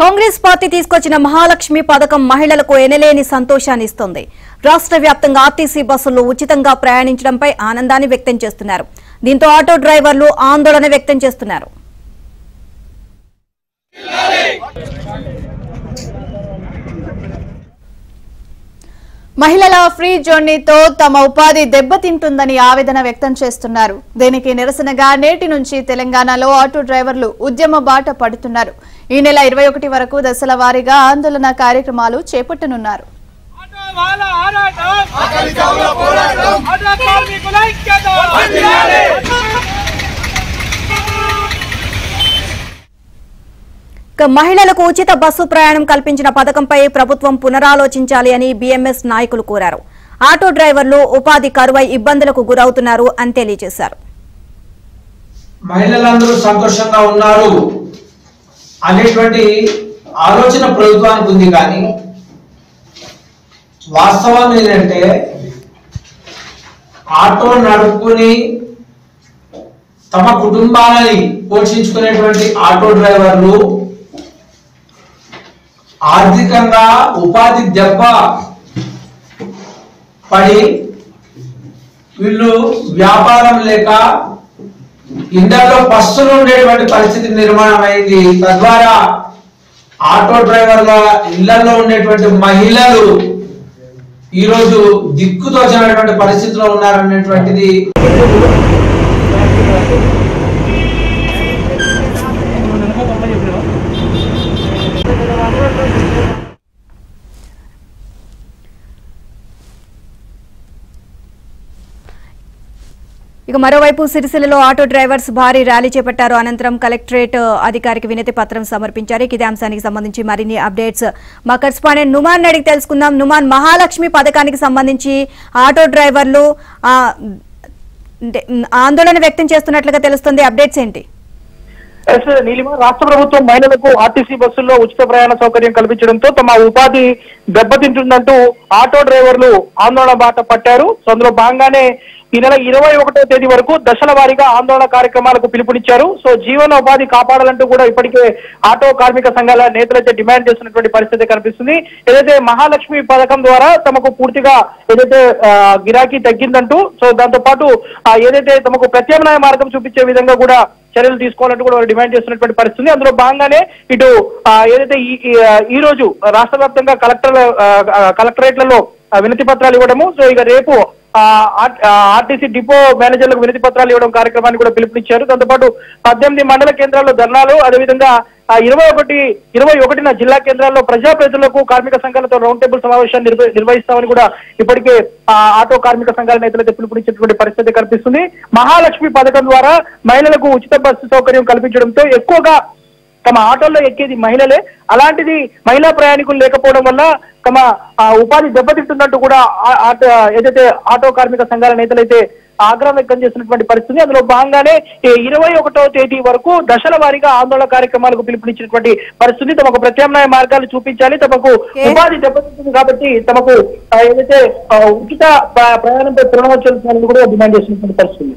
Congress party తీసుకొచ్చిన మహాలక్ష్మి పథకం మహిళలకు ఎనలేని సంతోషాన్ని ఇస్తుంది. రాష్ట్ర వ్యాప్తంగా ఆర్టీసీ బస్సుల్లో ఉచితంగా ప్రయాణించడంపై ఆనందాన్ని వ్యక్తం చేస్తున్నారు. దీంతో ఆటో డ్రైవర్లు ఆందోళన వ్యక్తం చేస్తున్నారు. మహిళల ఫ్రీ జర్నీతో తమ ఉపాధి దెబ్బతింటుందని ఆవేదన వ్యక్తం చేస్తున్నారు. దీనికి నిరసనగా నేటి నుంచి తెలంగాణలో ఆటో డ్రైవర్లు ఉద్యమ బాట పడుతున్నారు. ఈ నెల 21 వరకు దశల వారీగా ఆందోళన కార్యక్రమాలు చేపట్టనున్నారు. మహిళలకు ఉచిత బస్సు ప్రయాణం కల్పించిన పథకంపై ప్రభుత్వం పునరాలోచించాలి అని బీఎంఎస్ నాయకులు కోరారు. ఆటో డ్రైవర్లు ఉపాధి కరువై ఇబ్బందులకు గురవుతున్నారు అని తెలియజేశారు. మహిళలందరూ సంతోషంగా ఉన్నారు అనేటువంటి ఆలోచన ప్రభుత్వానికి ఉంది. కానీ వాస్తవం ఏంటంటే ఆటో నడుపుకుని తమ కుటుంబాలని పోషించుకునేటువంటి ఆటో డ్రైవర్లు ఆర్థికంగా ఉపాధి దెబ్బ పడి వీళ్ళు వ్యాపారం లేక ఇండల్లో పస్తులు ఉండేటువంటి పరిస్థితి నిర్మాణం అయింది. తద్వారా ఆటో డ్రైవర్ల ఇళ్లలో ఉండేటువంటి మహిళలు ఈరోజు దిక్కుతోచినటువంటి పరిస్థితిలో ఉన్నారనేటువంటిది మరోవైపు సిరిసిల్లలో ఆటో డ్రైవర్స్ భారీ ర్యాలీ చేపట్టారు. అనంతరం కలెక్టరేట్ అధికారికి వినతి పత్రం సమర్పించారు. ఇదే అంశానికి సంబంధించి మరిన్ని అప్డేట్స్ మా కరెస్పాండెంట్ నుమాన్ అడిగి తెలుసుకుందాం. నుమాన్, మహాలక్ష్మి పథకానికి సంబంధించి ఆటో డ్రైవర్లు ఆందోళన వ్యక్తం చేస్తున్నట్లుగా తెలుస్తుంది. అప్డేట్స్ ఏంటి? నీలిమ, రాష్ట్ర ప్రభుత్వం మహిళలకు ఆర్టీసీ బస్సుల్లో ఉచిత ప్రయాణ సౌకర్యం కల్పించడంతో తమ ఉపాధి దెబ్బతింటుందంటూ ఆటో డ్రైవర్లు ఆందోళన బాట పట్టారు. సో అందులో భాగంగానే ఈ నెల 21వ తేదీ వరకు దశల వారీగా ఆందోళన కార్యక్రమాలకు పిలుపునిచ్చారు. సో జీవనోపాధి కాపాడాలంటూ కూడా ఇప్పటికే ఆటో కార్మిక సంఘాల నేతలైతే డిమాండ్ చేస్తున్నటువంటి పరిస్థితి కనిపిస్తుంది. ఏదైతే మహాలక్ష్మి పథకం ద్వారా తమకు పూర్తిగా ఏదైతే గిరాకీ తగ్గిందంటూ, సో దాంతో పాటు ఏదైతే తమకు ప్రత్యామ్నాయ మార్గం చూపించే విధంగా కూడా చర్యలు తీసుకోవాలంటూ కూడా డిమాండ్ చేస్తున్నటువంటి పరిస్థితి. అందులో భాగంగానే ఇటు ఏదైతే ఈ రోజు రాష్ట్ర వ్యాప్తంగా కలెక్టరేట్లలో వినతి పత్రాలు ఇవ్వడము, సో ఇక రేపు ఆర్టీసీ డిపో మేనేజర్లకు వినతి పత్రాలు ఇవ్వడం కార్యక్రమాన్ని కూడా పిలుపునిచ్చారు. దాంతోపాటు 18 మండల కేంద్రాల్లో ధర్నాలు, అదేవిధంగా 21న జిల్లా కేంద్రాల్లో ప్రజాప్రతినిధులకు కార్మిక సంఘాలతో రౌండ్ టేబుల్ సమావేశాన్ని నిర్వహిస్తామని కూడా ఇప్పటికే ఆటో కార్మిక సంఘాల నేతలైతే పిలుపునిచ్చినటువంటి పరిస్థితి కనిపిస్తుంది. మహాలక్ష్మి పథకం ద్వారా మహిళలకు ఉచిత బస్సు సౌకర్యం కల్పించడంతో ఎక్కువగా తమ ఆటోల్లో ఎక్కేది మహిళలే. అలాంటిది మహిళా ప్రయాణికులు లేకపోవడం వల్ల తమ ఉపాధి దెబ్బతింటుందంటూ కూడా ఏదైతే ఆటో కార్మిక సంఘాల నేతలైతే ఆగ్రహం వ్యక్తం చేసినటువంటి పరిస్థితి. అందులో భాగంగానే 21వ తేదీ వరకు దశల వారీగా ఆందోళన కార్యక్రమాలకు పిలుపునిచ్చినటువంటి పరిస్థితి. తమకు ప్రత్యామ్నాయ మార్గాలు చూపించాలి, తమకు ఉపాధి దెబ్బతింటుంది కాబట్టి తమకు ఏదైతే ఉచిత ప్రయాణంపై పునరాలోచించాలని కూడా డిమాండ్ చేసినటువంటి పరిస్థితి.